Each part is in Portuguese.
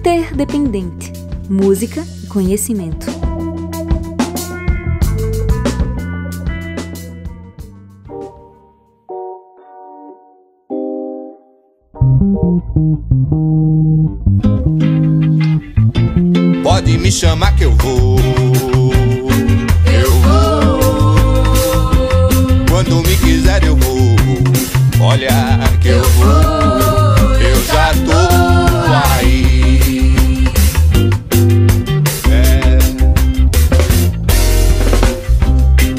Interdependente. Música e conhecimento. Pode me chamar que eu vou. Quando me quiser eu vou. Olha que eu vou. Eu já tô aí.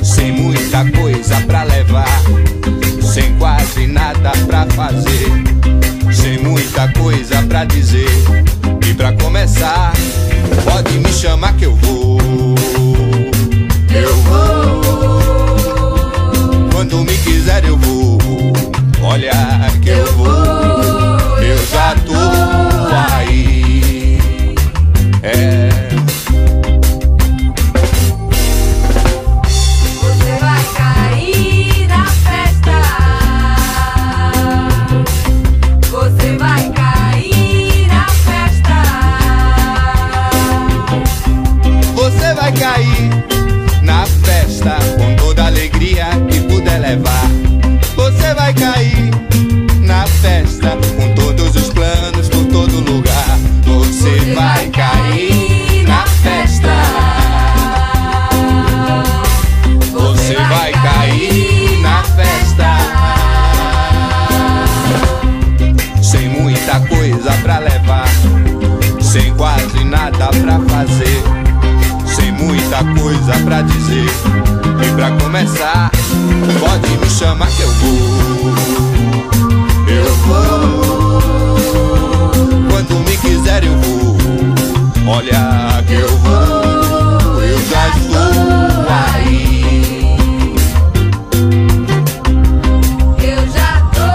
Sem muita coisa pra levar, sem quase nada pra fazer, sem muita coisa pra dizer. E pra começar, pode me chamar que eu vou. Quando me quiser eu vou. Olha que eu vou. Eu já tô aí. Você vai cair na festa. Você vai cair na festa. Você vai cair na festa com toda a alegria que puder levar. Você vai cair na festa com todos os planos por todo lugar. Você vai cair na festa. Você vai cair na festa. Sem muita coisa pra levar, sem quase nada pra fazer, sem muita coisa pra dizer. E pra começar, pode me chamar que eu vou. Quando me quiser eu vou. Olha que eu vou. Eu já estou aí. Eu já tô.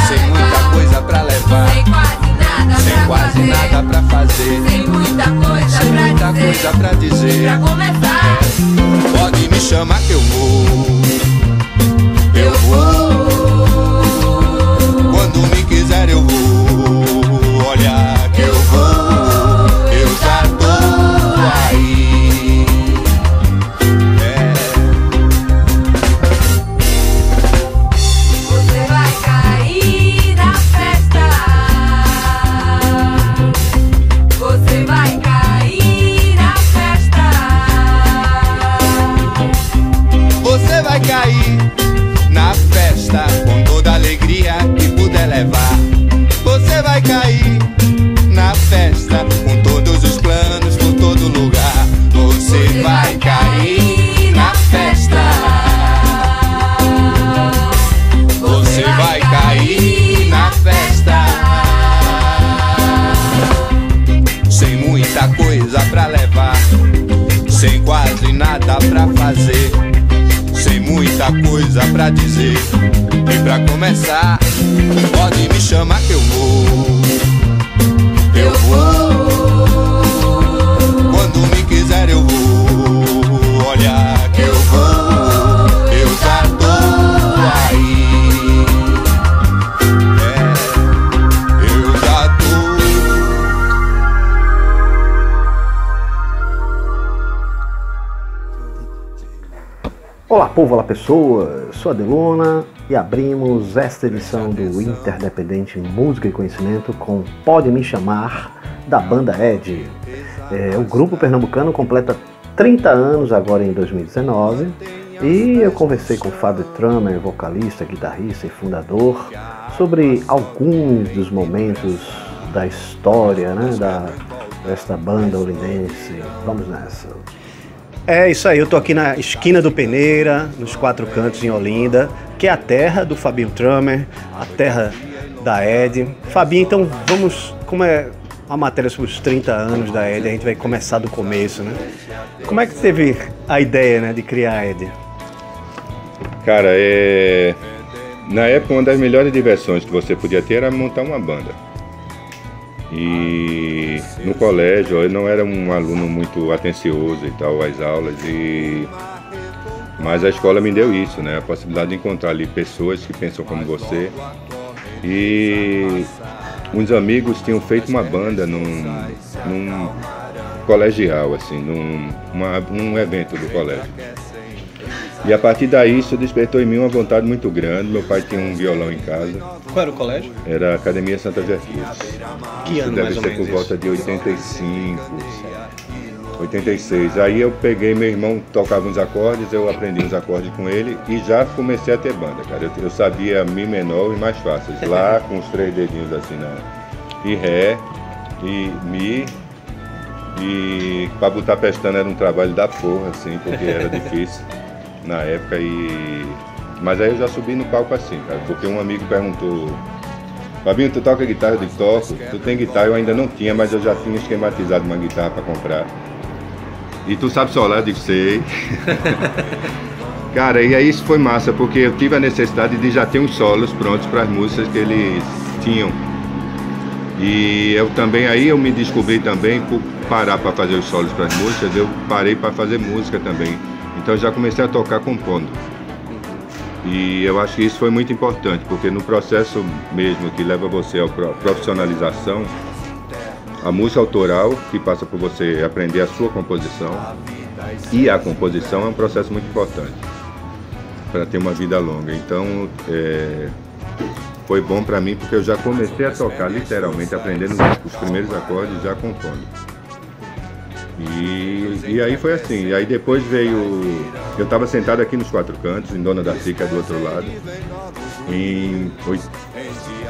Sem muita coisa pra levar, sem quase nada pra fazer, Sem muita coisa pra dizer. Pra começar, Pode me chamar que eu vou. Quando me quiser eu vou. Olha que eu vou. Eu já tô aí. você vai cair na festa. Você vai cair na festa. Você vai cair na festa com toda a alegria que puder levar. Você vai cair na festa com todos os planos por todo lugar. Você vai cair na festa. Você vai cair na festa. Sem muita coisa pra levar, sem quase nada pra fazer, sem muita coisa pra dizer. E pra começar, pode me chamar que eu vou. Quando me quiser eu vou. Olha que eu vou. Eu já tô aí. Eu já tô. Olá povo, olá pessoas, sou a Delona e abrimos esta edição do Interdependente Música e Conhecimento com Pode Me Chamar, da banda Ed. O grupo pernambucano completa 30 anos agora em 2019 e eu conversei com o Fábio Trummer, vocalista, guitarrista e fundador, sobre alguns dos momentos da história, né, desta banda olindense. Vamos nessa. É isso aí, eu tô aqui na esquina do Peneira, nos Quatro Cantos, em Olinda, que é a terra do Fabinho Trummer, a terra da Ed. Fabinho, então vamos, como é uma matéria sobre os 30 anos da Ed, a gente vai começar do começo, né? Como é que teve a ideia, né, de criar a Ed? Cara, na época uma das melhores diversões que você podia ter era montar uma banda. E no colégio eu não era um aluno muito atencioso e tal às aulas, mas a escola me deu isso, né? A possibilidade de encontrar ali pessoas que pensam como você. E uns amigos tinham feito uma banda num colegial, assim, num evento do colégio. E a partir daí isso despertou em mim uma vontade muito grande. Meu pai tinha um violão em casa. Qual era o colégio? Era a Academia Santa Gertrudes. Que ano mais ou menos? Deve ser por volta de 85, 86. Aí eu peguei, meu irmão tocava uns acordes, eu aprendi uns acordes com ele e já comecei a ter banda, cara. Eu sabia Mi menor e mais fáceis, lá com os 3 dedinhos assim, né? E Ré, e Mi, e pra botar pestana era um trabalho da porra, assim, porque era difícil na época. Mas aí eu já subi no palco assim, cara, porque um amigo perguntou: Fabinho, tu toca guitarra? Eu digo, toco. Tu tem guitarra? Eu ainda não tinha, mas eu já tinha esquematizado uma guitarra para comprar. E tu sabe solar? Eu digo, sei. Cara, e aí isso foi massa, porque eu tive a necessidade de já ter uns solos prontos para as músicas que eles tinham. E eu também, aí eu me descobri também, por parar para fazer os solos para as músicas, eu parei para fazer música também. Então eu já comecei a tocar compondo. E eu acho que isso foi muito importante, porque no processo mesmo que leva você à profissionalização, a música autoral, que passa por você aprender a sua composição, e a composição é um processo muito importante para ter uma vida longa. Então foi bom para mim, porque eu já comecei a tocar literalmente, aprendendo os primeiros acordes, já compondo. E aí foi assim, e aí depois veio, eu estava sentado aqui nos Quatro Cantos, em Dona da Sica, do outro lado, em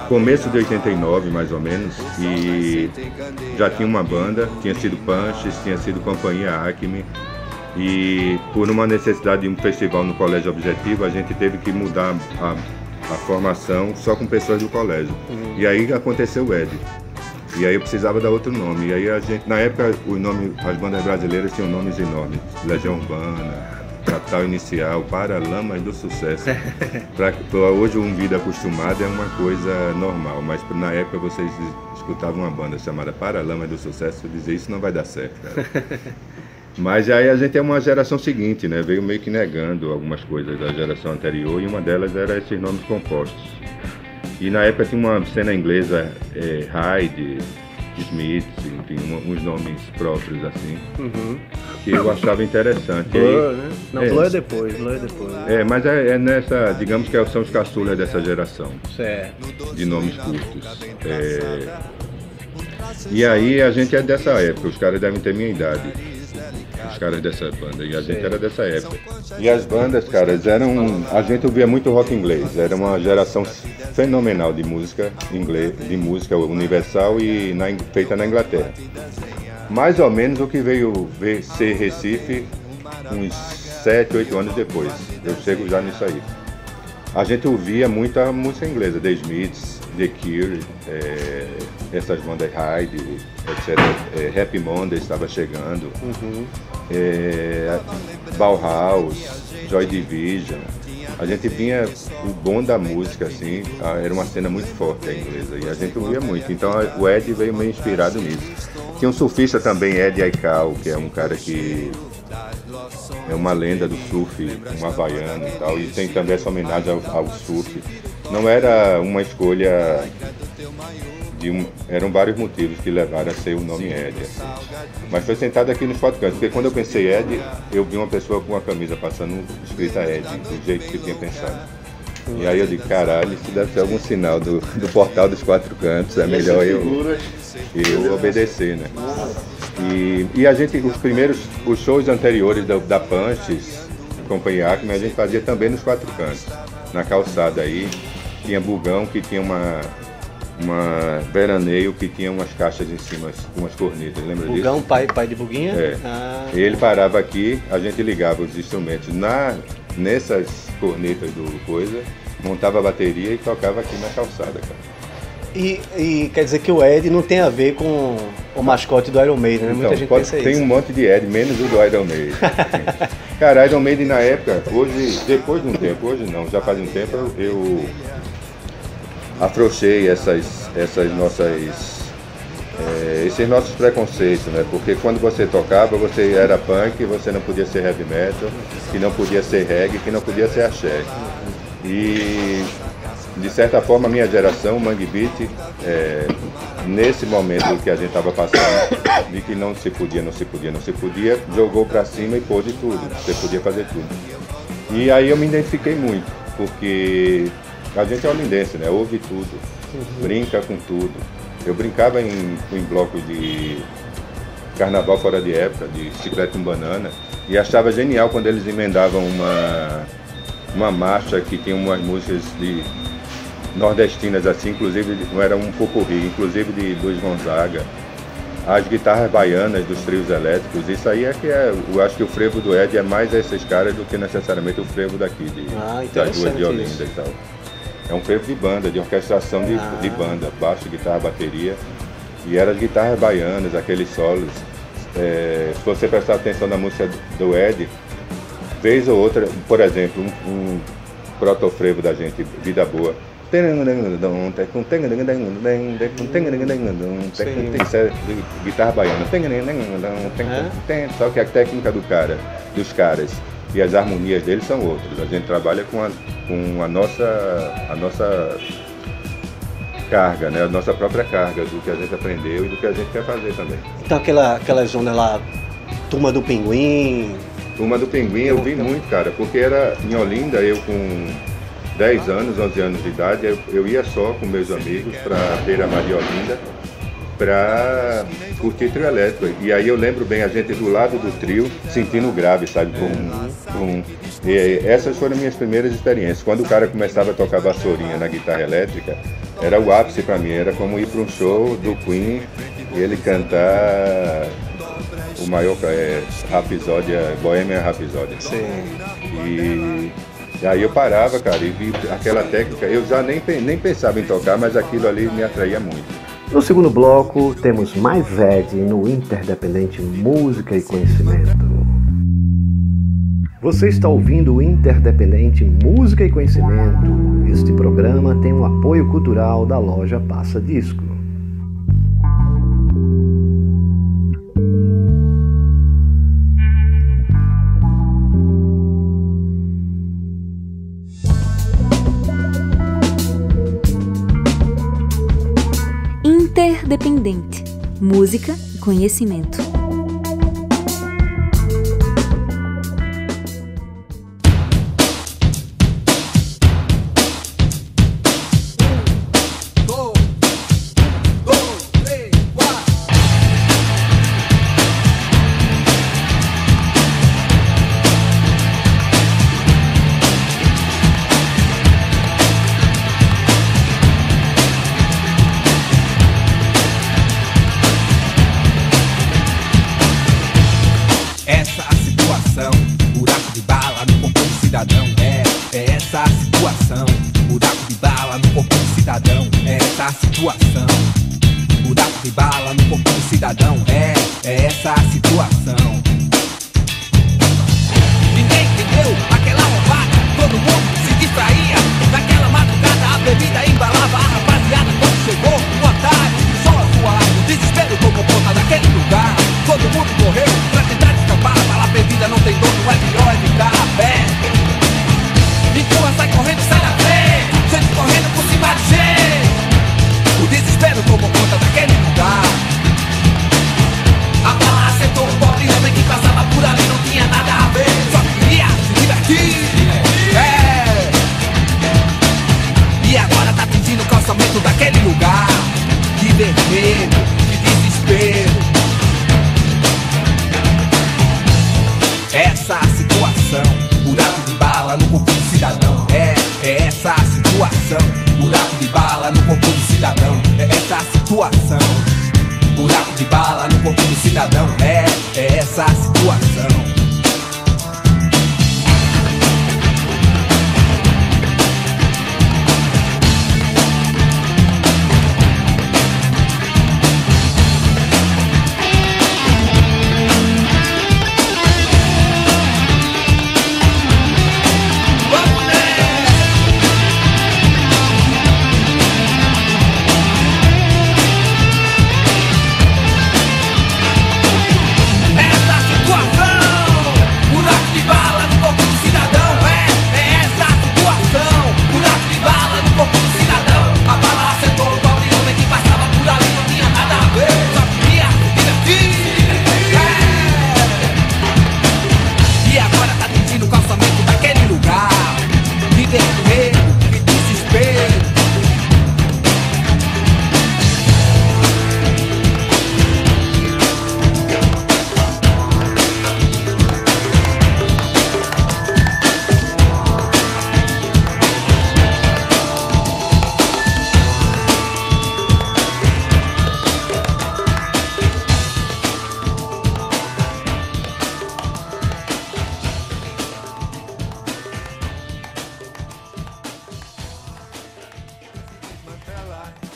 começo de 89 mais ou menos, e já tinha uma banda, tinha sido Punches, tinha sido Companhia Acme, e por uma necessidade de um festival no Colégio Objetivo, a gente teve que mudar a formação só com pessoas do colégio. E aí aconteceu o Ed. E aí eu precisava dar outro nome. E aí a gente, na época, as bandas brasileiras tinham nomes enormes. Legião Urbana, Capital Inicial, Paralamas do Sucesso. Hoje um vida acostumada é uma coisa normal, mas na época vocês escutavam uma banda chamada Paralamas do Sucesso e diziam, isso não vai dar certo, cara. Mas aí a gente é uma geração seguinte, né? Veio meio que negando algumas coisas da geração anterior, e uma delas era esses nomes compostos. E na época tinha uma cena inglesa, Hyde, Smith, enfim, uns nomes próprios assim, que eu achava interessante. Blur, né? Não, Blur é depois, mas é nessa, digamos que são os caçulas dessa geração, certo, de nomes curtos. E aí a gente é dessa época, os caras devem ter minha idade, os caras dessa banda, e a gente era dessa época. E as bandas, caras, a gente ouvia muito rock inglês, era uma geração fenomenal de música inglês, de música universal e feita na Inglaterra. Mais ou menos o que veio ser Recife uns 7, 8 anos depois. Eu chego já nisso aí. A gente ouvia muita música inglesa, The Smiths, The Cure, essas bandas Hyde, etc. Happy Monday estava chegando, Bauhaus, Joy Division. A gente vinha, o bom da música, assim, era uma cena muito forte a inglesa, e a gente ouvia muito. Então o Ed veio meio inspirado nisso. Tinha um surfista também, Ed Aikau, que é um cara que é uma lenda do surf, um havaiano e tal, e tem também essa homenagem ao surf. Não era uma escolha, eram vários motivos que levaram a ser o nome Ed. Assim. Mas foi sentado aqui nos Quatro Cantos, porque quando eu pensei Ed, eu vi uma pessoa com uma camisa passando escrita Ed, do jeito que eu tinha pensado. E aí eu digo, caralho, isso deve ser algum sinal do portal dos Quatro Cantos, é melhor eu obedecer, né? E a gente, os shows anteriores da Punches, Companhia Acme, a gente fazia também nos Quatro Cantos, na calçada aí. Tinha Bugão, que tinha uma veraneio que tinha umas caixas em cima, umas cornetas, lembra disso? Bugão, pai de Buguinha? Ele parava aqui, a gente ligava os instrumentos nessas cornetas do coisa, montava a bateria e tocava aqui na calçada, cara. E quer dizer que o Ed não tem a ver com o mascote do Iron Maiden, né? Muita gente pensa isso. Tem um monte de Ed, menos o do Iron Maiden. Cara, Iron Maiden na época, hoje, depois de um tempo, hoje não, já faz um tempo, eu afrouxei essas nossas esses nossos preconceitos, né? Porque quando você tocava, você era punk, você não podia ser heavy metal, que não podia ser reggae, que não podia ser axé. E, de certa forma, a minha geração, o Mangue Beat, nesse momento que a gente estava passando, de que não se podia, jogou para cima e pôde tudo, você podia fazer tudo. E aí eu me identifiquei muito, porque a gente é olindense, né? Ouve tudo, brinca com tudo. Eu brincava em blocos de carnaval fora de época, de chiclete com banana, e achava genial quando eles emendavam uma marcha que tinha umas músicas de nordestinas assim, inclusive não era um popurrí, inclusive de Luiz Gonzaga, as guitarras baianas dos trios elétricos. Isso aí eu acho que o frevo do Ed é mais esses caras do que necessariamente o frevo daqui, das duas de Olinda e tal. É um frevo de banda, de orquestração de banda, baixo, guitarra, bateria, e eram as guitarras baianas, aqueles solos. Se você prestar atenção na música do Ed, vez ou outra, por exemplo, um protofrevo da gente, Vida Boa, guitarra baiana, só que a técnica dos caras e as harmonias deles são outras. A gente trabalha com a nossa carga, né? A nossa própria carga do que a gente aprendeu e do que a gente quer fazer também. Então aquela zona lá, Turma do Pinguim. Turma do Pinguim eu vi muito, cara, porque era em Olinda, eu com 10 anos, 11 anos de idade, eu ia só com meus amigos para Beira-Mar de Olinda para curtir trio elétrico. E aí eu lembro bem a gente do lado do trio sentindo o grave, sabe? E essas foram minhas primeiras experiências. Quando o cara começava a tocar vassourinha na guitarra elétrica, era o ápice para mim, era como ir para um show do Queen e ele cantar o maior Rhapsody, Bohemian Rhapsody. Sim. E aí eu parava, cara, e vi aquela técnica, eu já nem pensava em tocar, mas aquilo ali me atraía muito. No segundo bloco, temos mais Ed no Interdependente Música e Conhecimento. Você está ouvindo o Interdependente Música e Conhecimento. Este programa tem o apoio cultural da loja Passa Disco. Interdependente. Música e conhecimento.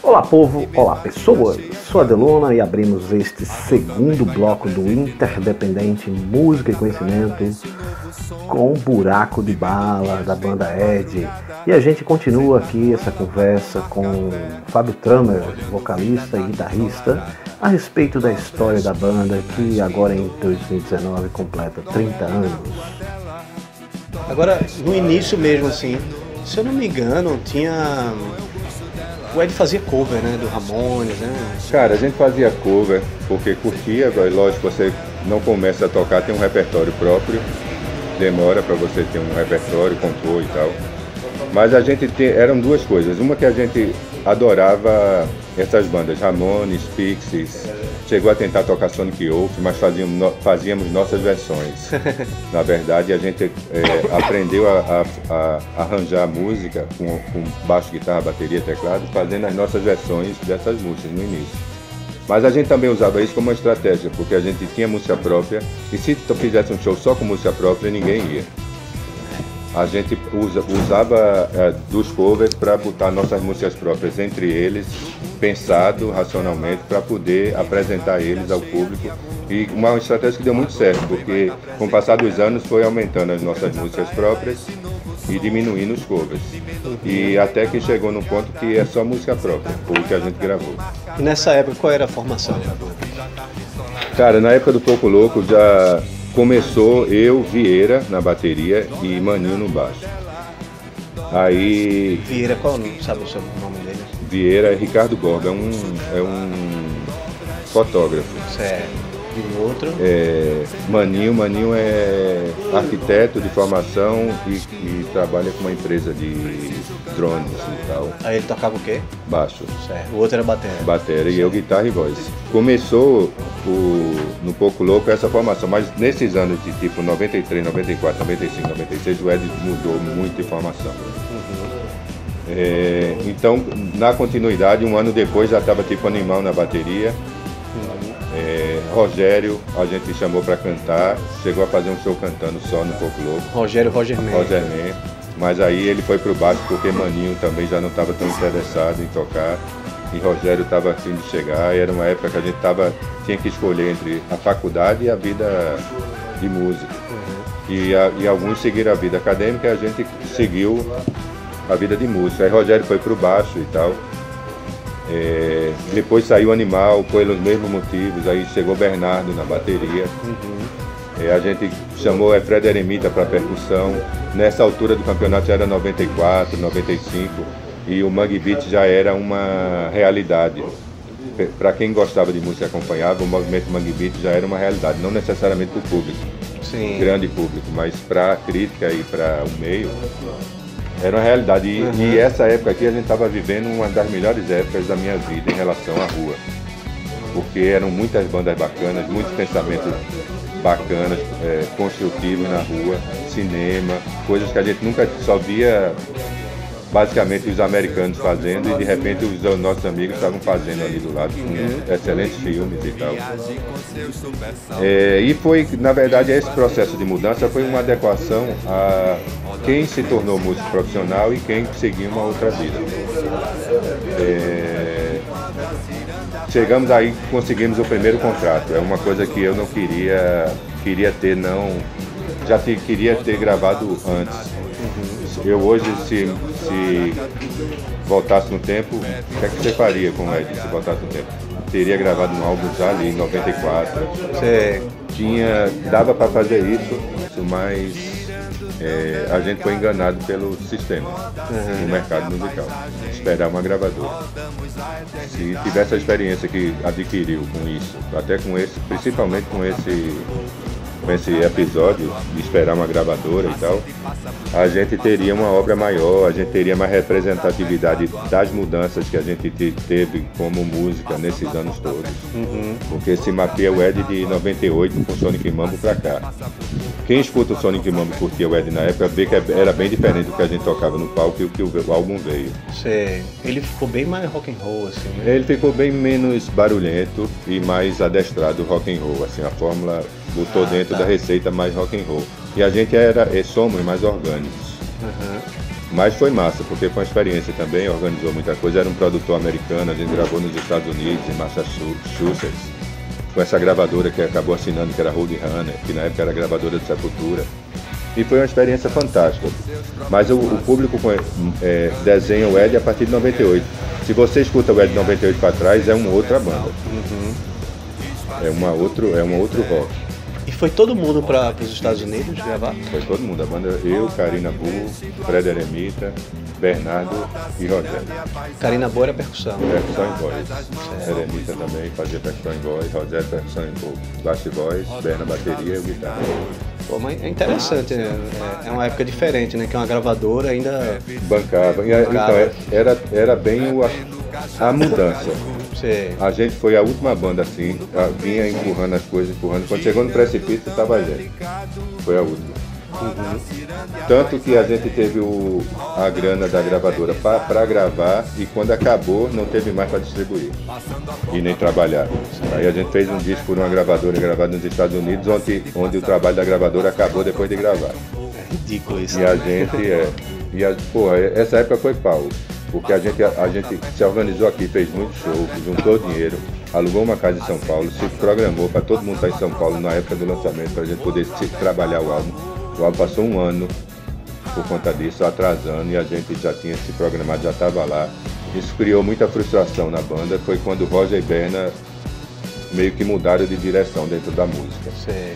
Olá povo, olá pessoas, sou a Delona e abrimos este segundo bloco do Interdependente Música e Conhecimento com Buraco de Bala, da banda Ed. E a gente continua aqui essa conversa com Fábio Tramer, vocalista e guitarrista, a respeito da história da banda que agora em 2019 completa 30 anos. Agora, no início mesmo assim, se eu não me engano, o Ed fazia cover, né, do Ramones, né? Cara, a gente fazia cover porque curtia, lógico, você não começa a tocar, tem um repertório próprio, demora para você ter um repertório, compor e tal. Mas eram duas coisas, uma que a gente adorava essas bandas, Ramones, Pixies, chegou a tentar tocar Sonic Youth, mas fazíamos nossas versões. Na verdade, a gente aprendeu a arranjar música com baixo, guitarra, bateria, teclado, fazendo as nossas versões dessas músicas no início. Mas a gente também usava isso como uma estratégia, porque a gente tinha música própria, e se tu fizesse um show só com música própria, ninguém ia. A gente usava dos covers para botar nossas músicas próprias entre eles, pensado racionalmente, para poder apresentar eles ao público. E uma estratégia que deu muito certo, porque com o passar dos anos foi aumentando as nossas músicas próprias e diminuindo os covers. E até que chegou no ponto que é só música própria, foi o que a gente gravou. E nessa época, qual era a formação? Cara, na época do Pouco Louco já começou eu, Vieira, na bateria e Maninho no baixo. Aí... Vieira, qual sabe o seu nome dele? Vieira é Ricardo Gorga, é um fotógrafo. Certo. E o outro? Maninho é arquiteto de formação e trabalha com uma empresa de drones e tal. Aí ele tocava o quê? Baixo. Certo. O outro era bateria. Bateria e eu guitarra e voz. Começou no Pouco Louco essa formação, mas nesses anos de tipo 93, 94, 95, 96, o Ed mudou muito de formação. Então, na continuidade, um ano depois já estava tipo Animal na bateria. Rogério, a gente chamou para cantar, chegou a fazer um show cantando só no Pouco Louco. Roger Man. Mas aí ele foi pro baixo porque Maninho também já não estava tão interessado em tocar e Rogério estava a fim de chegar. E era uma época que a gente tinha que escolher entre a faculdade e a vida de música. E alguns seguiram a vida acadêmica e a gente seguiu a vida de música. Aí Rogério foi pro baixo e tal. Depois saiu Animal pelos mesmos motivos, aí chegou Bernardo na bateria. A gente chamou Fred Eremita para percussão. Nessa altura do campeonato já era 94, 95 e o Mangue Beat já era uma realidade. Para quem gostava de música e acompanhava, o movimento Mangue Beat já era uma realidade, não necessariamente para o público, grande público, mas para a crítica e para o meio. Era uma realidade e essa época aqui a gente estava vivendo uma das melhores épocas da minha vida em relação à rua. Porque eram muitas bandas bacanas, muitos pensamentos bacanas, construtivos na rua, cinema, coisas que a gente nunca só via basicamente os americanos fazendo e de repente os nossos amigos estavam fazendo ali do lado com excelentes filmes e tal. E foi, na verdade, esse processo de mudança foi uma adequação a quem se tornou músico profissional e quem seguiu uma outra vida. Chegamos aí, conseguimos o primeiro contrato. É uma coisa que eu não queria ter, já queria ter gravado antes. Eu hoje, se voltasse no tempo, o que é que você faria com o Ed se voltasse no tempo? Teria gravado um álbum já ali em 94. Dava para fazer isso, mas a gente foi enganado pelo sistema do mercado musical. Esperar uma gravadora. Se tivesse a experiência que adquiriu com isso, até com esse, principalmente com esse episódio de esperar uma gravadora e tal, a gente teria uma obra maior, a gente teria mais representatividade das mudanças que a gente teve como música nesses anos todos. Porque se mapeia o Ed de 98 com o Sonic Mambo pra cá. Quem escuta o Sonic Mambo e curtia o Ed na época vê que era bem diferente do que a gente tocava no palco e o que o álbum veio. Ele ficou bem mais rock and roll, assim, né? Ele ficou bem menos barulhento e mais adestrado rock and roll, assim, a fórmula botou dentro da receita mais rock and roll. E a gente somos mais orgânicos. Mas foi massa, porque foi uma experiência também, organizou muita coisa. Era um produtor americano, a gente gravou nos Estados Unidos, em Massachusetts, com essa gravadora que acabou assinando, que era Roadrunner, que na época era a gravadora de Sepultura. E foi uma experiência fantástica. Mas o público desenha o Ed a partir de 98. Se você escuta o Ed de 98 para trás, é uma outra banda. É um outro rock. E foi todo mundo para os Estados Unidos gravar? Foi todo mundo, a banda, eu, Karina Bull, Fred Eremita, Bernardo e Rogério. Karina Bull era percussão. Percussão em voz. Eremita também fazia percussão em voz, Rogério percussão em baixo e voz, Berna bateria e guitarra. Pô, mas é interessante, né? É uma época diferente, né? Que uma gravadora ainda bancava. Então, era bem a mudança. Sim. A gente foi a última banda assim, vinha empurrando as coisas, empurrando. Quando chegou no precipício, estava a gente. Foi a última. Tanto que a gente teve a grana da gravadora para gravar e quando acabou não teve mais para distribuir e nem trabalhar. Aí a gente fez um disco por uma gravadora gravado nos Estados Unidos, onde o trabalho da gravadora acabou depois de gravar. É ridículo isso. E a gente, porra, essa época foi pau, porque a gente se organizou aqui, fez muito show, juntou dinheiro, alugou uma casa em São Paulo, se programou para todo mundo estar em São Paulo na época do lançamento, para a gente poder trabalhar o álbum. O álbum passou um ano por conta disso, atrasando, e a gente já tinha se programado, já estava lá. Isso criou muita frustração na banda. Foi quando Roger e Berna meio que mudaram de direção dentro da música. Sim.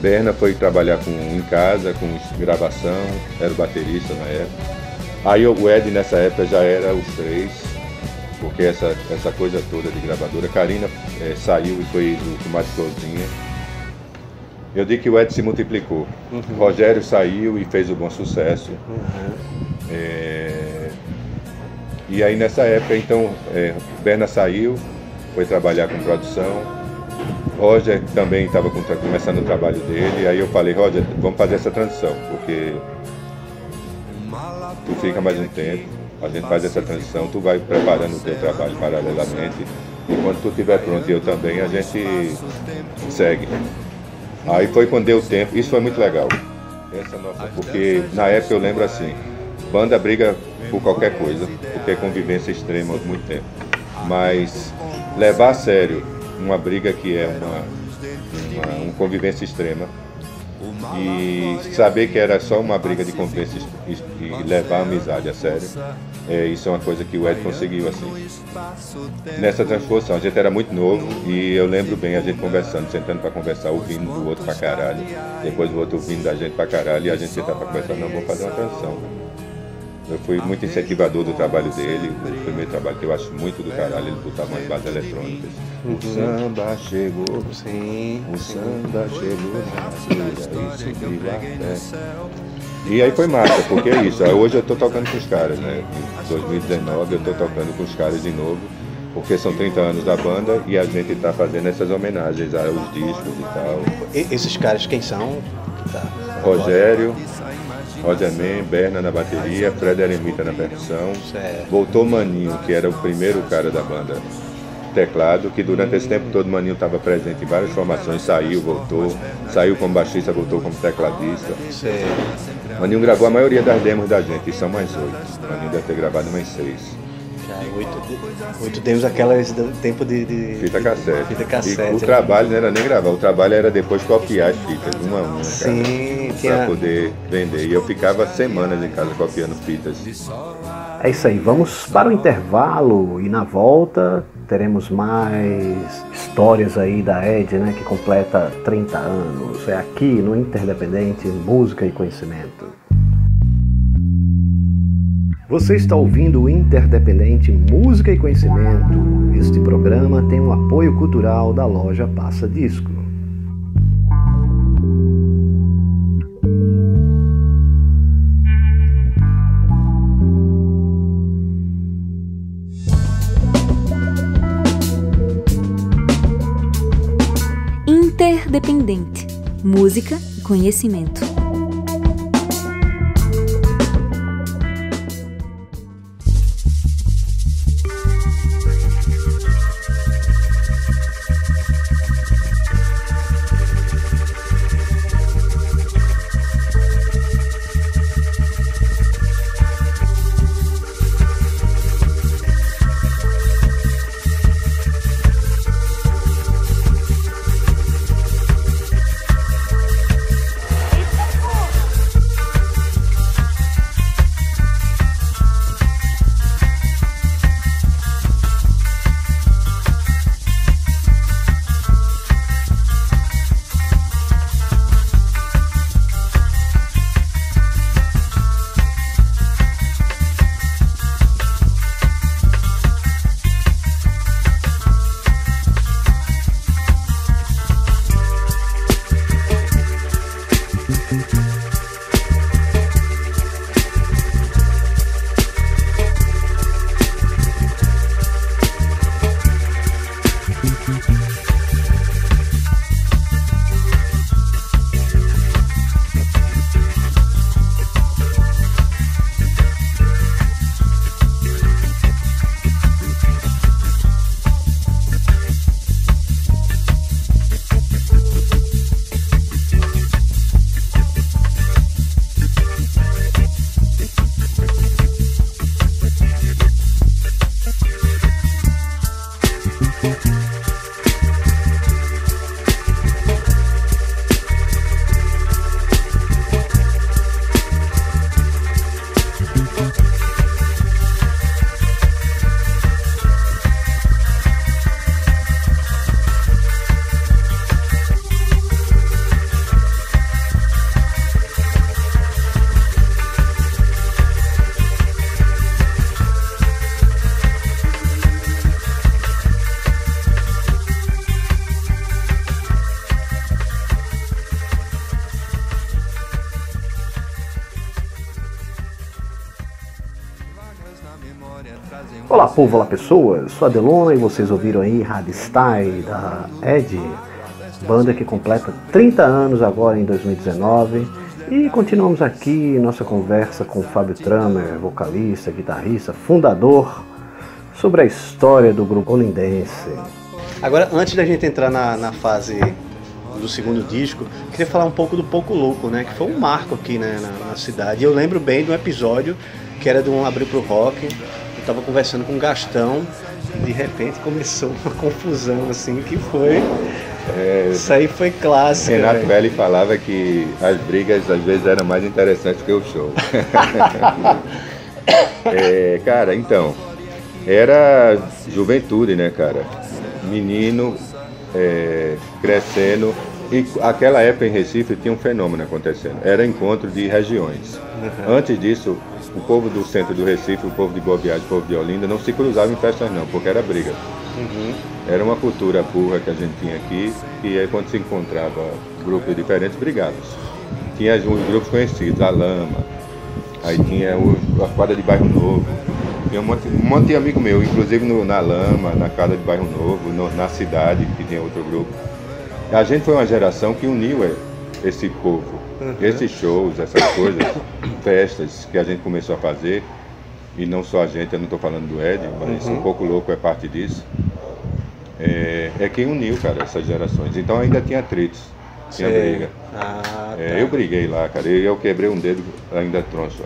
Berna foi trabalhar em casa, com gravação, era o baterista na época. Aí o Ed nessa época já era os três, porque essa coisa toda de gravadora. Karina saiu e foi do Mato Florzinha. Eu digo que o Ed se multiplicou. Rogério saiu e fez o Bom Sucesso. E aí nessa época, então, Berna saiu, foi trabalhar com produção. Roger também estava começando o trabalho dele. Aí eu falei, Roger, vamos fazer essa transição, porque tu fica mais um tempo, a gente faz essa transição, tu vai preparando o teu trabalho paralelamente. E quando tu estiver pronto e eu também, a gente segue. Aí foi quando deu tempo, isso foi muito legal. Porque na época eu lembro assim, banda briga por qualquer coisa, porque é convivência extrema há muito tempo. Mas levar a sério uma briga que é uma convivência extrema e saber que era só uma briga de convivência e levar a amizade a sério, isso é uma coisa que o Ed conseguiu assim. Nessa transposição, a gente era muito novo e eu lembro bem a gente conversando, sentando para conversar, ouvindo do outro pra caralho, depois o outro ouvindo da gente pra caralho e a gente sentava para conversar, não, vamos fazer uma transição. Eu fui muito incentivador do trabalho dele, o primeiro trabalho que eu acho muito do caralho, ele botava umas bases eletrônicas. O samba chegou, sim, o samba chegou na isso viva a fé. E aí foi massa, porque é isso, hoje eu tô tocando com os caras, né? Em 2019 eu tô tocando com os caras de novo, porque são 30 anos da banda e a gente tá fazendo essas homenagens aos discos e tal. Esses caras quem são? Tá. Rogério Man, Berna na bateria, Fred Eremita na percussão. Certo. Voltou Maninho, que era o primeiro cara da banda, teclado, que durante esse tempo todo Maninho estava presente em várias formações, saiu, voltou, saiu como baixista, voltou como tecladista. Certo. Maninho gravou a maioria das demos da gente, e são mais 8. Maninho deve ter gravado mais 6. 8 demos aquelas do tempo de fita cassete. Fita cassete. E o trabalho não era nem gravar, o trabalho era depois copiar as fitas, uma a uma, sim, para poder vender. E eu ficava semanas em casa copiando fitas. É isso aí, vamos para o intervalo e na volta teremos mais histórias aí da Ed, né, que completa 30 anos. É aqui no Interdependente Música e Conhecimento. Você está ouvindo o Interdependente Música e Conhecimento. Este programa tem o apoio cultural da loja Passa Disco. Interdependente. Música e conhecimento. Olá povo, olá pessoas, sou a Delona e vocês ouviram aí Hardstyle da Ed, banda que completa 30 anos agora em 2019, e continuamos aqui nossa conversa com o Fábio Tramer, vocalista, guitarrista, fundador, sobre a história do grupo olindense. Agora, antes da gente entrar na fase do segundo disco, queria falar um pouco do Pouco Louco, né, que foi um marco aqui, né, na cidade. Eu lembro bem de um episódio que era de um Abril pro Rock. Eu tava conversando com o Gastão e de repente começou uma confusão assim que foi. Isso aí foi clássico. Renato Belli falava que as brigas às vezes eram mais interessantes que o show. Cara, então, era juventude, né, cara? Menino crescendo. E aquela época em Recife tinha um fenômeno acontecendo. Era encontro de regiões. Antes disso, o povo do centro do Recife, o povo de Boa Viagem, o povo de Olinda, não se cruzava em festas não, porque era briga. Era uma cultura burra que a gente tinha aqui, e aí quando se encontrava grupos diferentes, brigavam. Tinha os grupos conhecidos, a Lama, aí tinha a quadra de Bairro Novo. Tinha um monte de amigo meu, inclusive na Lama, na quadra de Bairro Novo, na cidade, que tinha outro grupo. A gente foi uma geração que uniu esse povo. Esses shows, essas coisas, festas que a gente começou a fazer, e não só a gente, eu não estou falando do Ed, mas Um Pouco Louco é parte disso, é quem uniu, cara, essas gerações. Então ainda tinha atritos, tinha briga. Tá. Eu briguei lá, cara, eu quebrei um dedo ainda troncho.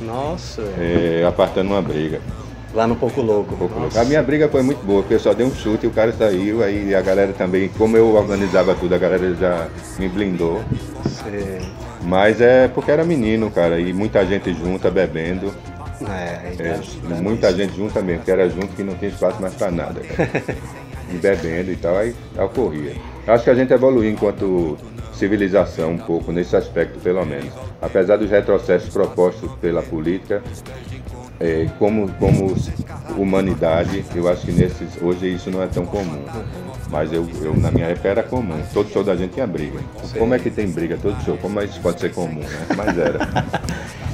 Nossa. Apartando uma briga. Lá no Pouco Louco. A minha briga foi muito boa, porque eu só dei um chute e o cara saiu, aí a galera também, como eu organizava tudo, a galera já me blindou. Sim. Mas é porque era menino, cara, e muita gente junta, bebendo. Muita gente junta mesmo, que era junto que não tinha espaço mais pra nada, cara. E bebendo e tal, aí ocorria. Acho que a gente evoluiu enquanto civilização um pouco, nesse aspecto pelo menos. Apesar dos retrocessos propostos pela política, como humanidade, eu acho que hoje isso não é tão comum. Mas eu na minha época era comum. Todo show da gente tinha briga. Sim. Como é que tem briga todo show? Como isso pode ser comum, né? Mas era.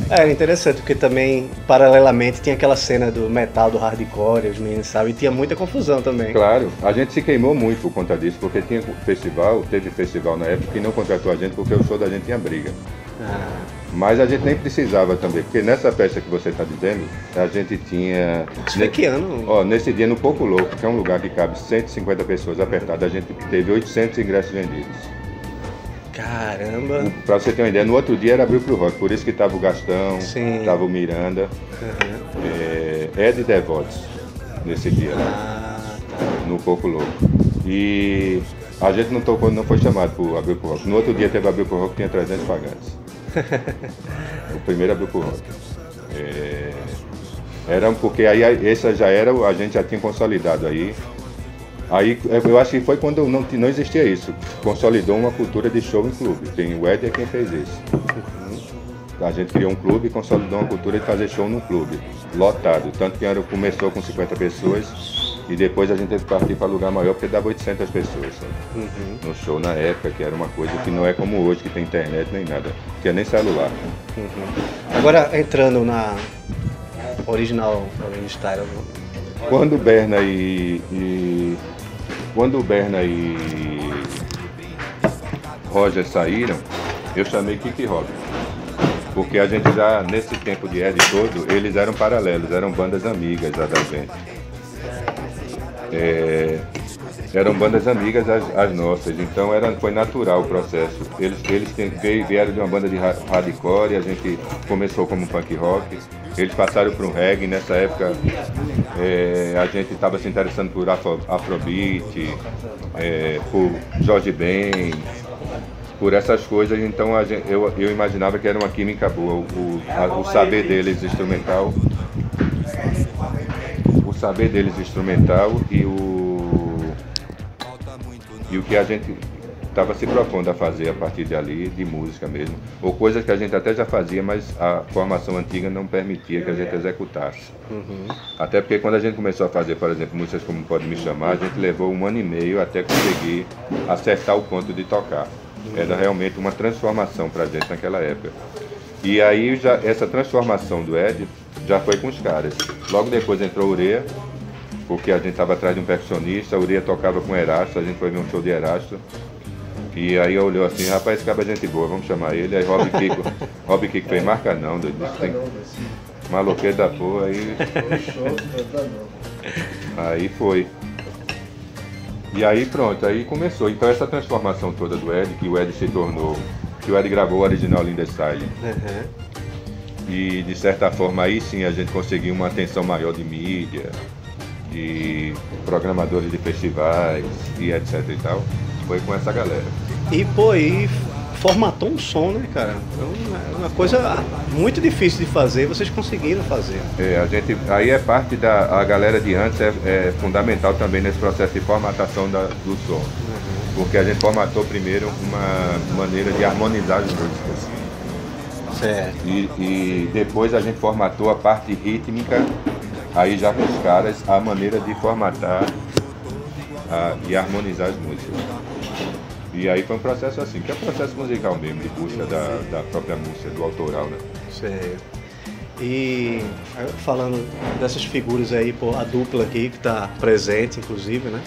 Era interessante, porque também, paralelamente, tinha aquela cena do metal, do hardcore, os meninos, sabe? E tinha muita confusão também. Claro, a gente se queimou muito por conta disso, porque teve festival na época que não contratou a gente porque o show da gente tinha briga. Mas a gente nem precisava também, porque nessa festa que você está dizendo, a gente tinha... Isso foi que ano? Ó, nesse dia no Pouco Louco, que é um lugar que cabe 150 pessoas apertadas, a gente teve 800 ingressos vendidos. Caramba! Pra você ter uma ideia, no outro dia era Abril pro Rock, por isso que tava o Gastão, Sim. Tava o Miranda, Ed Devotos, nesse dia lá, no Pouco Louco. E a gente não foi chamado pro Abril pro Rock. No outro dia teve Abril pro Rock, tinha 300 pagantes. O primeiro Abril pro Rock. Era porque aí essa já era, a gente já tinha consolidado aí. Aí eu acho que foi quando não existia isso. Consolidou uma cultura de show em clube. O Ed é quem fez isso. A gente criou um clube e consolidou uma cultura de fazer show num clube, lotado. Tanto que começou com 50 pessoas e depois a gente teve que partir para lugar maior porque dava 800 pessoas no show na época, que era uma coisa que não é como hoje, que tem internet nem nada, que é nem celular. Agora, entrando na original Style. Quando o Berna e Roger saíram, eu chamei Kiki Rock. Porque a gente já, nesse tempo de Ed todo, eles eram paralelos, eram bandas amigas já da gente. Eram bandas amigas as nossas, então foi natural o processo. Eles vieram de uma banda de hardcore, a gente começou como punk rock. Eles passaram para um reggae, nessa época a gente estava se interessando por Afrobeat, por Jorge Ben, por essas coisas, então eu imaginava que era uma química boa, o saber deles instrumental, e o que a gente estava se propondo a fazer a partir de ali, de música mesmo, ou coisas que a gente até já fazia, mas a formação antiga não permitia que a gente executasse. Até porque quando a gente começou a fazer, por exemplo, músicas como Pode Me Chamar, a gente levou 1 ano e meio até conseguir acertar o ponto de tocar. Era realmente uma transformação para a gente naquela época. E aí essa transformação do Ed já foi com os caras. Logo depois entrou o Ureia, porque a gente estava atrás de um percussionista, o Ureia tocava com o Erasto, a gente foi ver um show de Erasto. E aí olhou assim, rapaz, esse cara é gente boa, vamos chamar ele. Aí Rob Kiko fez, marca não, doido. Tem maloqueiro da porra, aí foi. E aí pronto, aí começou. Então essa transformação toda do Ed, que o Ed se tornou, que o Ed gravou o original Linda Style. E de certa forma aí sim a gente conseguiu uma atenção maior de mídia, de programadores de festivais e etc e tal. Foi com essa galera. E pô, e formatou um som, né, cara? É uma coisa muito difícil de fazer, vocês conseguiram fazer. Aí é parte a galera de antes é fundamental também nesse processo de formatação do som. Porque a gente formatou primeiro uma maneira de harmonizar as músicas. Certo. E depois a gente formatou a parte rítmica, aí já com os caras, a maneira de formatar e harmonizar as músicas. E aí foi um processo assim, que é um processo musical mesmo, de busca da própria música, do autoral, né? Certo. E falando dessas figuras aí, pô, a dupla aqui que está presente, inclusive, né?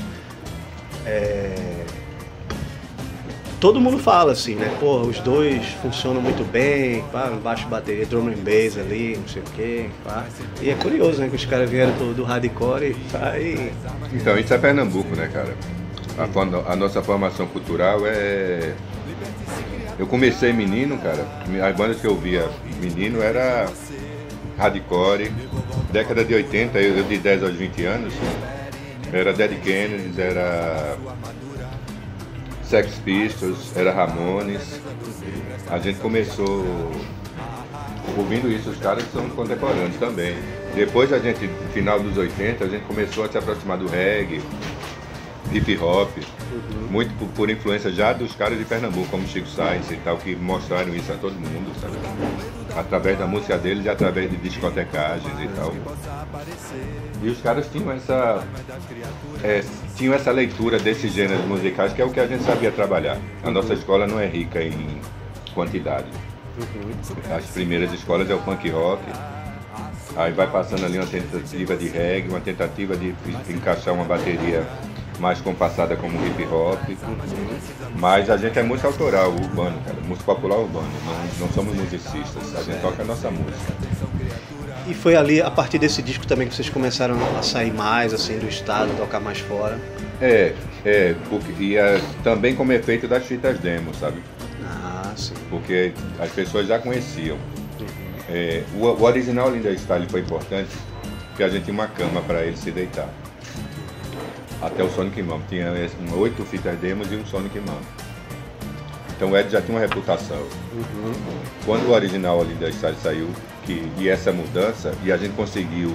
Todo mundo fala assim, né? Pô, os dois funcionam muito bem, pá, baixo, bateria, drum and bass ali, não sei o quê, pá. E é curioso, né? Que os caras vieram do hardcore e pá, e... Então, isso é Pernambuco, né, cara? A nossa formação cultural é... Eu comecei menino, cara, as bandas que eu via menino era hardcore, década de 80, eu de 10 aos 20 anos, era Dead Kennedys, era Sex Pistols, era Ramones. A gente começou ouvindo isso, os caras são contemporâneos também. Depois a gente, no final dos 80, a gente começou a se aproximar do reggae, hip hop, muito por influência já dos caras de Pernambuco, como Chico Sainz e tal, que mostraram isso a todo mundo, sabe? Através da música deles e através de discotecagens e tal. E os caras tinham essa leitura desses gêneros musicais, que é o que a gente sabia trabalhar. A nossa escola não é rica em quantidade. As primeiras escolas é o punk rock, aí vai passando ali uma tentativa de reggae, uma tentativa de encaixar uma bateria mais compassada como hip hop, mas a gente é música autoral, urbano, cara, música popular urbana, não somos musicistas, a gente toca a nossa música. E foi ali, a partir desse disco também, que vocês começaram a sair mais, assim, do estado, tocar mais fora? Também como efeito das fitas demo, sabe? Ah, sim. Porque as pessoas já conheciam. O original Linda Style foi importante, porque a gente tinha uma cama para ele se deitar. Até o Sonic Mom, tinha 8 fitas demos e um Sonic Mom. Então o Ed já tinha uma reputação. Quando o original Linda Style saiu, e essa mudança, e a gente conseguiu,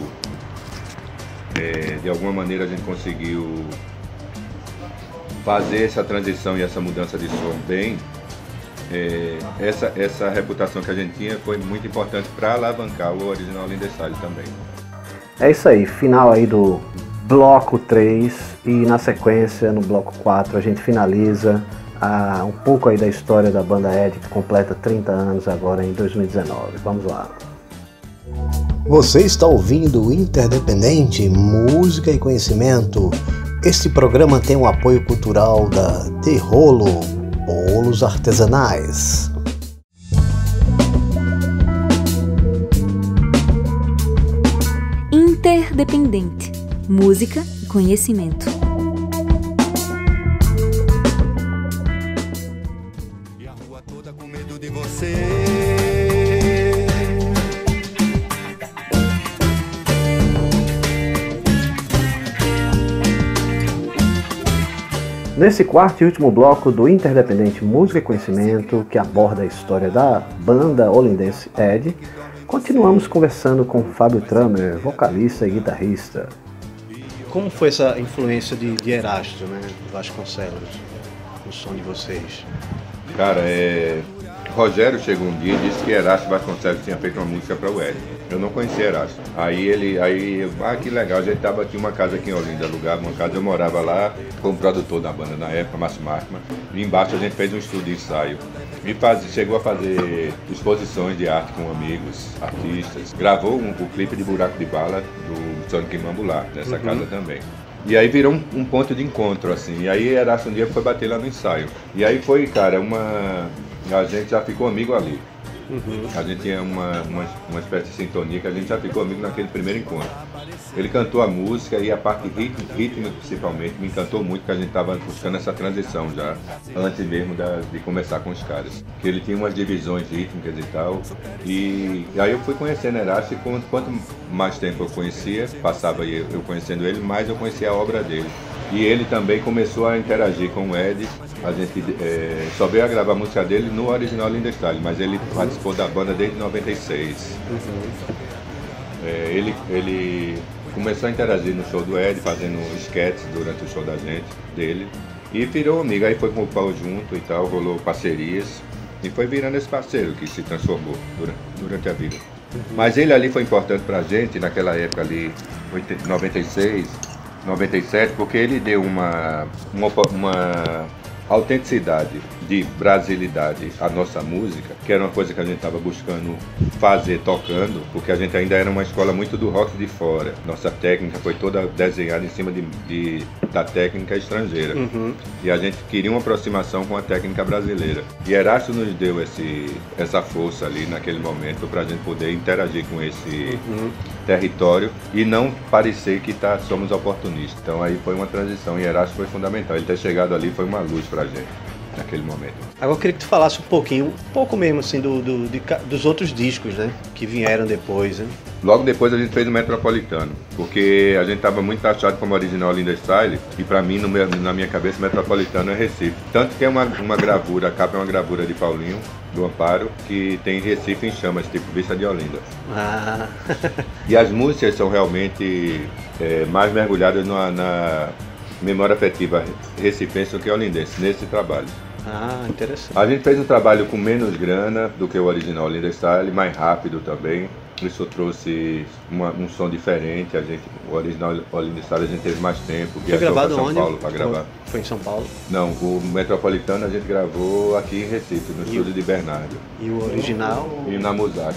de alguma maneira a gente conseguiu fazer essa transição e essa mudança de som bem, essa reputação que a gente tinha foi muito importante para alavancar o original Linda Style também. É isso aí, final aí do bloco 3 e na sequência, no bloco 4, a gente finaliza um pouco aí da história da banda Ed, que completa 30 anos agora em 2019. Vamos lá. Você está ouvindo o Interdependente Música e Conhecimento. Este programa tem o apoio cultural da De Rolo, bolos artesanais. Interdependente. Música e conhecimento. E a rua toda com medo de você. Nesse quarto e último bloco do Interdependente Música e Conhecimento, que aborda a história da banda holendense Ed, continuamos conversando com Fábio Tramer, vocalista e guitarrista. Como foi essa influência de Erasto, né, Vasconcelos, no som de vocês? Cara, Rogério chegou um dia e disse que Erasto Vasconcelos tinha feito uma música para o Ed. Eu não conhecia Erasto. Que legal, a gente tava aqui uma casa aqui em Olinda, alugava uma casa, eu morava lá como produtor da banda na época, Márcio Markman. E embaixo a gente fez um estúdio de ensaio. chegou a fazer exposições de arte com amigos, artistas. Gravou o clipe de Buraco de Bala do Sonic Mambular, nessa casa também. E aí virou um ponto de encontro, assim. E aí Erasto um dia foi bater lá no ensaio. E aí foi, cara, a gente já ficou amigo ali. A gente tinha uma espécie de sintonia que a gente já ficou amigo naquele primeiro encontro. Ele cantou a música e a parte rítmica principalmente me encantou muito, porque a gente estava buscando essa transição já, antes mesmo de começar com os caras. Que ele tinha umas divisões rítmicas e tal. E aí eu fui conhecendo Erasto e quanto mais tempo eu conhecia, passava eu conhecendo ele, mais eu conhecia a obra dele. E ele também começou a interagir com o Ed. A gente só veio a gravar a música dele no original Linda Style, mas ele participou da banda desde 96. Ele começou a interagir no show do Ed, fazendo sketches durante o show dele. E virou amigo, aí foi com o Paulo junto e tal, rolou parcerias. E foi virando esse parceiro que se transformou durante a vida. Mas ele ali foi importante pra gente, naquela época ali, 96, 97, porque ele deu uma autenticidade de brasilidade à nossa música, que era uma coisa que a gente estava buscando fazer tocando, porque a gente ainda era uma escola muito do rock de fora. Nossa técnica foi toda desenhada em cima da técnica estrangeira. E a gente queria uma aproximação com a técnica brasileira. E Erasto nos deu essa força ali naquele momento para a gente poder interagir com esse território e não parecer que somos oportunistas. Então aí foi uma transição e Erasto foi fundamental. Ele ter chegado ali foi uma luz pra gente naquele momento. Agora eu queria que tu falasse um pouco mesmo assim dos outros discos, né, que vieram depois, né? Logo depois a gente fez o Metropolitano, porque a gente estava muito taxado como original Linda Style e pra mim, na minha cabeça, Metropolitano é Recife. Tanto que é uma gravura, a capa é uma gravura de Paulinho, do Amparo, que tem Recife em chamas, tipo Vista de Olinda. E as músicas são realmente mais mergulhadas na memória afetiva recifense do que olindense, nesse trabalho. Interessante. A gente fez um trabalho com menos grana do que o original Linda Style, mais rápido também. Isso trouxe um som diferente. O original Linda Style a gente teve mais tempo. Foi gravado para São onde? Paulo para gravar. Foi em São Paulo? Não, o Metropolitano a gente gravou aqui em Recife, no estúdio de Bernardo. E o original? E na Musac.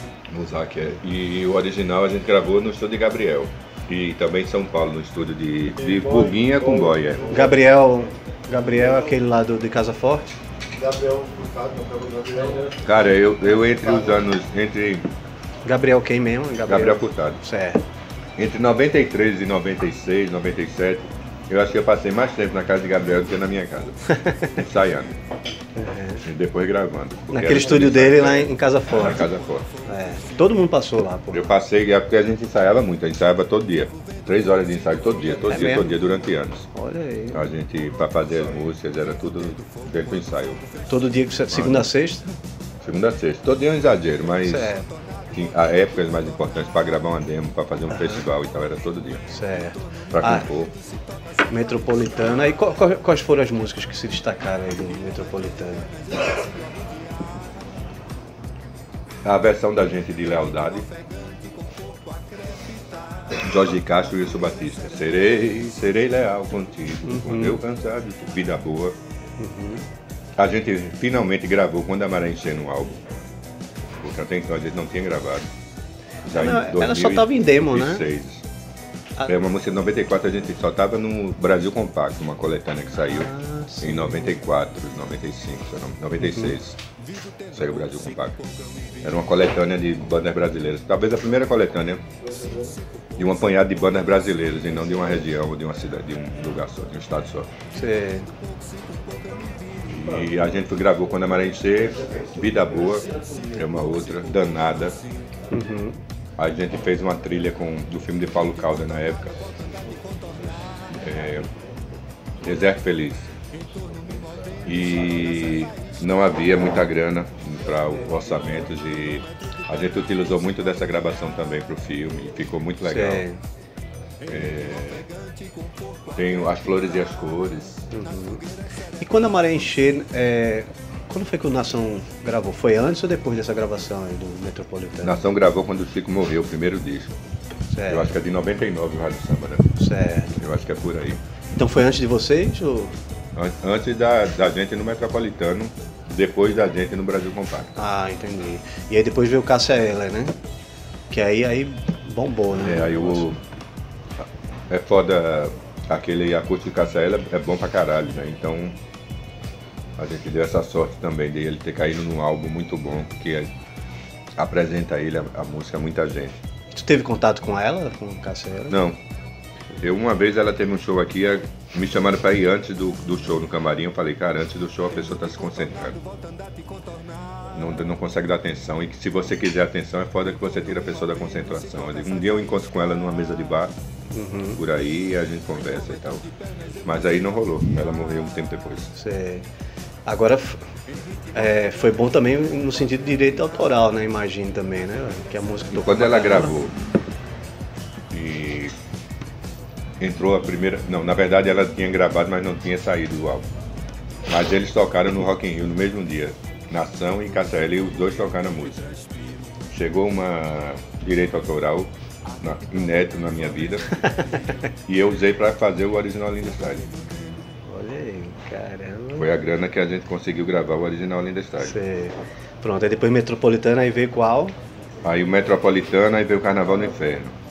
E o original a gente gravou no estúdio de Gabriel. E também em São Paulo, no estúdio de Burguinha com Boia. Gabriel é aquele lá de Casa Forte? Cara, eu entre os anos... Gabriel quem mesmo? Gabriel Furtado. Certo. Entre 93 e 96, 97, eu acho que eu passei mais tempo na casa de Gabriel do que na minha casa. Ensaiando. E depois gravando. Naquele estúdio dele lá em Casa Forte. Na Casa Forte. Todo mundo passou lá, pô. Eu passei, porque a gente ensaiava muito, a gente ensaiava todo dia. 3 horas de ensaio todo dia, todo dia, durante anos. Olha aí. A gente, pra fazer as músicas, era tudo dentro do ensaio. Todo dia, segunda a sexta? Segunda a sexta. Todo dia é um exagero, mas certo. A épocas mais importantes para gravar uma demo, para fazer um festival e tal, era todo dia. Certo. Para compor. Metropolitano. E quais foram as músicas que se destacaram aí do Metropolitano? A versão da gente de Lealdade. Jorge Castro e Wilson Batista. Serei leal contigo, quando eu cansar de vida boa. A gente finalmente gravou Quando a Maré Encher no álbum. Porque até então a gente não tinha gravado. Ela só estava em demo, né? É uma música de 94, a gente só estava no Brasil Compacto, uma coletânea que saiu em 94, 95, 96. Saiu o Brasil Compacto. Era uma coletânea de bandas brasileiras. Talvez a primeira coletânea de um apanhado de bandas brasileiras e não de uma região ou de uma cidade, de um lugar só, de um estado só. Sim. E a gente gravou Quando a Maré Encher, Vida Boa, é uma outra, Danada. A gente fez uma trilha do filme de Paulo Caldas na época. Deserto Feliz. E não havia muita grana para o orçamento e a gente utilizou muito dessa gravação também para o filme, ficou muito legal. Tem As Flores e as Cores. E Quando a Maré Encher, quando foi que o Nação gravou? Foi antes ou depois dessa gravação aí do Metropolitano? Nação gravou quando o Chico morreu, o primeiro disco. Certo. Eu acho que é de 99 o Rádio Samba, né? Certo. Eu acho que é por aí. Então foi antes de vocês? Ou... Antes da gente no Metropolitano, depois da gente no Brasil Compacto. Ah, entendi. E aí depois veio o Cássia Eller, né? Que aí bombou, né? Aí é foda, aquele acústico de Cássia Eller é bom pra caralho, né? Então a gente deu essa sorte também de ele ter caído num álbum muito bom, que apresenta ele, a música, a muita gente. Tu teve contato com ela, com Cássia Eller? Não. Uma vez ela teve um show aqui, me chamaram para ir antes do show no camarim. Eu falei, cara, antes do show a pessoa está se concentrando. Não consegue dar atenção. E que se você quiser atenção, é foda que você tira a pessoa da concentração. Um dia eu encontro com ela numa mesa de bar, por aí, e a gente conversa e tal. Mas aí não rolou. Ela morreu um tempo depois. Sei. Agora, foi bom também no sentido de direito autoral, né? Imagino também, né? Que a música tocou. Quando ela gravou e entrou a primeira... Não, na verdade ela tinha gravado, mas não tinha saído do álbum. Mas eles tocaram no Rock in Rio no mesmo dia. Nação e Cássia Eller, e os dois tocaram a música. Chegou uma direito autoral inédito na minha vida e eu usei para fazer o original Linda Style. Olha aí, caramba. Foi a grana que a gente conseguiu gravar o original Linda Style. Sei. Pronto, aí depois Metropolitana, aí veio qual? Aí o Metropolitana, aí veio o Carnaval no Inferno.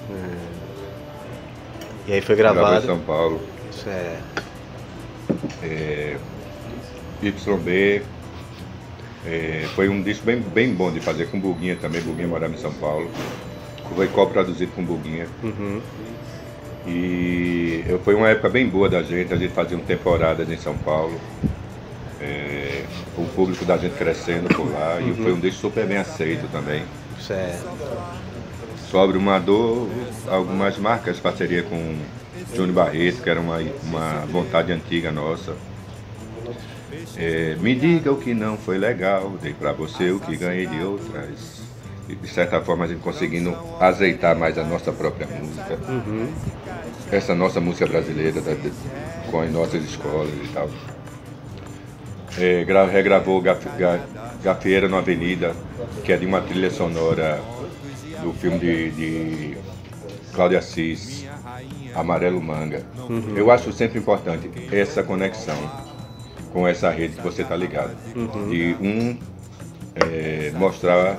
E aí foi gravado em São Paulo. Certo. YB. Foi um disco bem bom de fazer com Buguinha também. Buguinha morava em São Paulo. Foi co-produzido com Buguinha. E foi uma época bem boa da gente. A gente fazia temporadas em São Paulo. O público da gente crescendo por lá. E foi um disco super bem aceito também. Certo. Sobre uma dor, algumas marcas, parceria com Júnior Barreto, que era uma vontade antiga nossa. Me diga o que não foi legal, dei pra você o que ganhei de outras. E, de certa forma a gente conseguindo azeitar mais a nossa própria música. Essa nossa música brasileira, com as nossas escolas e tal. Regravou Gafieira na Avenida, que é de uma trilha sonora do filme de Cláudia Assis, Amarelo Manga. Eu acho sempre importante essa conexão com essa rede que você está ligado. E mostrar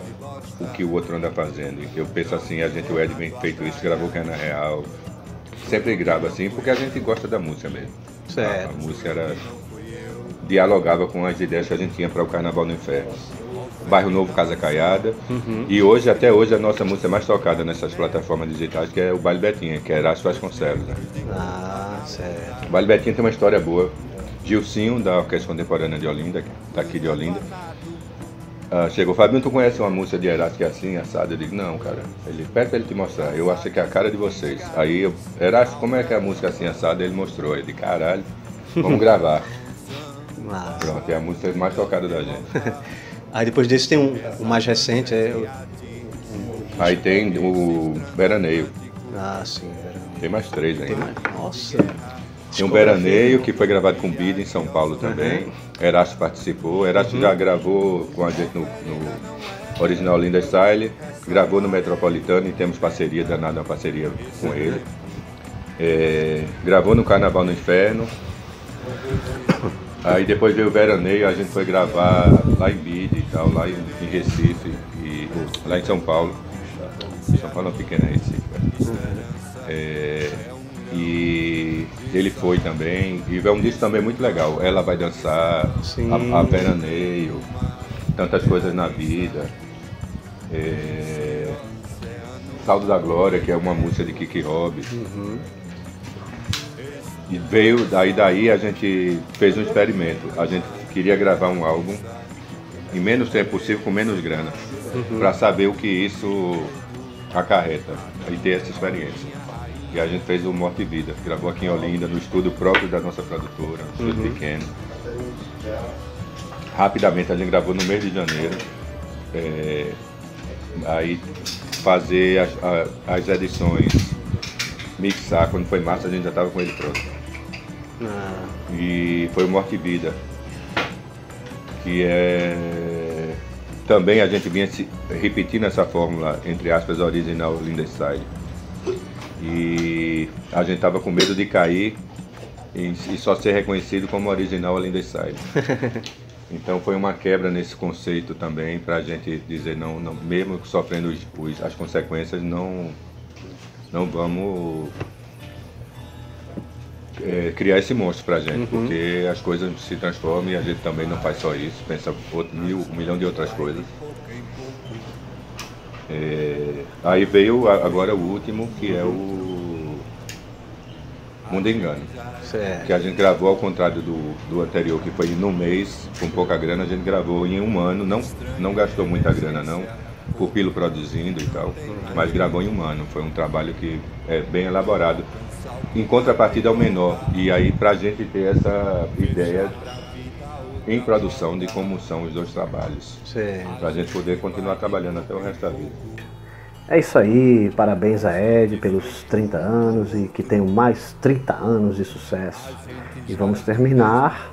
o que o outro anda fazendo. Eu penso assim, o Ed vem feito isso, gravou que é na real. Sempre grava assim, porque a gente gosta da música mesmo. Certo. A música dialogava com as ideias que a gente tinha para o Carnaval no Inferno. Bairro Novo, Casa Caiada. E até hoje, a nossa música mais tocada nessas plataformas digitais, que é o Baile Betinha, que é Erasmo Vasconcelos. Né? Ah, certo. O Baile Betinha tem uma história boa. Gilcinho, da Orquestra Contemporânea de Olinda, daqui de Olinda, chegou, Fabinho, tu conhece uma música de Erasmo que é assim, assada? Eu digo, não, cara. Ele pede pra ele te mostrar. Eu achei que é a cara de vocês. Aí, Erasmo, como é que é a música assim, assada? Ele mostrou. Ele disse, caralho, vamos gravar. Massa. Pronto, é a música mais tocada da gente. Aí depois desse tem o mais recente, Aí tem o Veraneio. Ah, sim, Veraneio. Tem mais 3 ainda. Nossa. Tem um Veraneio que foi gravado com Bida em São Paulo também. Erasto participou. Erasto já gravou com a gente no original Linda Style. Gravou no Metropolitano e temos parceria danada, uma parceria com ele. Gravou no Carnaval no Inferno. Aí depois veio o Veraneio, a gente foi gravar lá em Bida e tal, lá em Recife, lá em São Paulo. São Paulo é uma pequena Recife. E ele foi também, e é um disco também muito legal. Ela Vai Dançar, a Veraneio, Tantas Coisas na Vida, Saldo da Glória, que é uma música de Kiki Robb. E veio, daí a gente fez um experimento. A gente queria gravar um álbum em menos tempo possível, com menos grana, para saber o que isso acarreta e ter essa experiência. E a gente fez o Morte e Vida, gravou aqui em Olinda, no estúdio próprio da nossa produtora, um estúdio pequeno. Rapidamente a gente gravou no mês de janeiro. Aí fazer as edições, mixar, quando foi março a gente já estava com ele pronto. E foi o Morte e Vida, que também a gente vinha repetindo essa fórmula, entre aspas, original Linda Style. E a gente tava com medo de cair e só ser reconhecido como original Linda Style. Então foi uma quebra nesse conceito também, para a gente dizer, não, mesmo sofrendo as consequências, não vamos criar esse monstro pra gente, porque as coisas se transformam e a gente também não faz só isso, pensa um milhão de outras coisas. Aí veio agora o último, que é o Mundo Engano, certo. Que a gente gravou ao contrário do anterior, que foi num mês, com pouca grana, a gente gravou em um ano, não gastou muita grana não, Pupilo produzindo e tal, mas gravou em um ano, foi um trabalho que é bem elaborado, em contrapartida ao menor, e aí pra gente ter essa ideia em produção de como são os dois trabalhos, pra gente poder continuar trabalhando até o resto da vida. É isso aí, parabéns a Ed pelos 30 anos e que tenham mais 30 anos de sucesso. E vamos terminar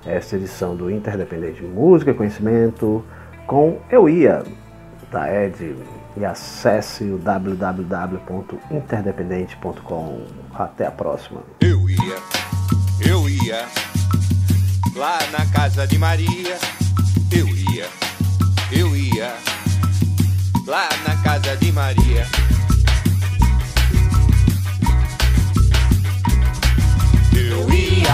esta edição do Interdependente Música e Conhecimento com Eu Ia, da Ed, e acesse o www.interdependente.com. Até a próxima. Eu ia lá na casa de Maria. Eu ia lá na casa de Maria. Eu ia,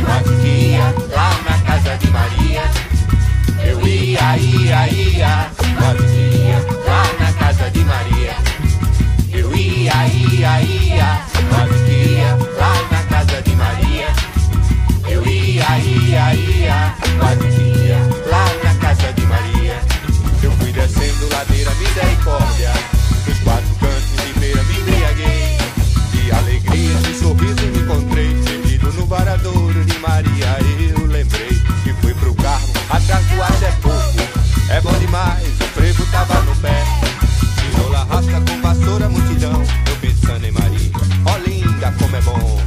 mas ia lá na casa de Maria. Eu ia, mas ia lá na casa de Maria. Eu ia, mas ia lá na casa de Maria. Eu ia, mas ia lá na casa de Maria. Eu fui descendo ladeira misericórdia, dos 4 cantos de feira me embriaguei, de alegria e sorriso me encontrei, perdido no varadouro de Maria. Eu lembrei que fui pro carro, atrás do ar é pouco, é bom demais, o frevo tava no pé, tirou la rasca com vassoura multidão, eu pensando em Maria, ó linda como é bom.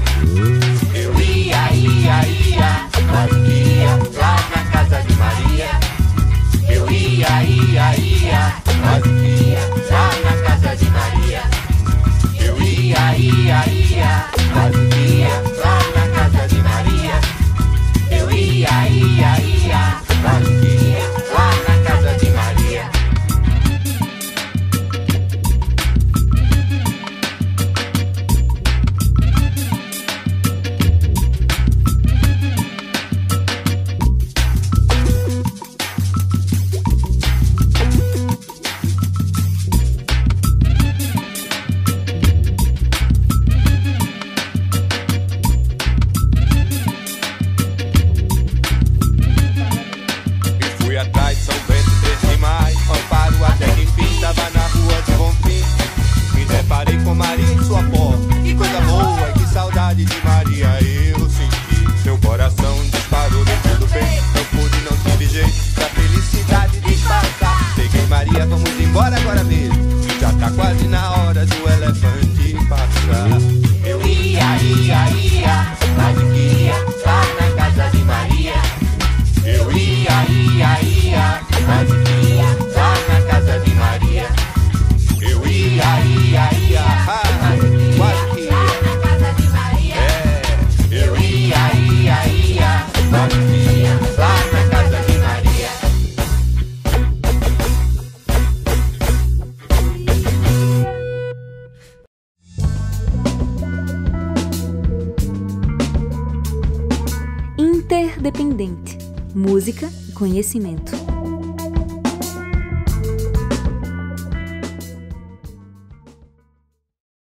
Eu ia, mas ia lá na casa de Maria. Eu ia, mas ia lá na casa de Maria. Eu ia, mas ia lá na casa de Maria. Eu ia, mas ia lá na casa de Maria. Interdependente. Música e conhecimento.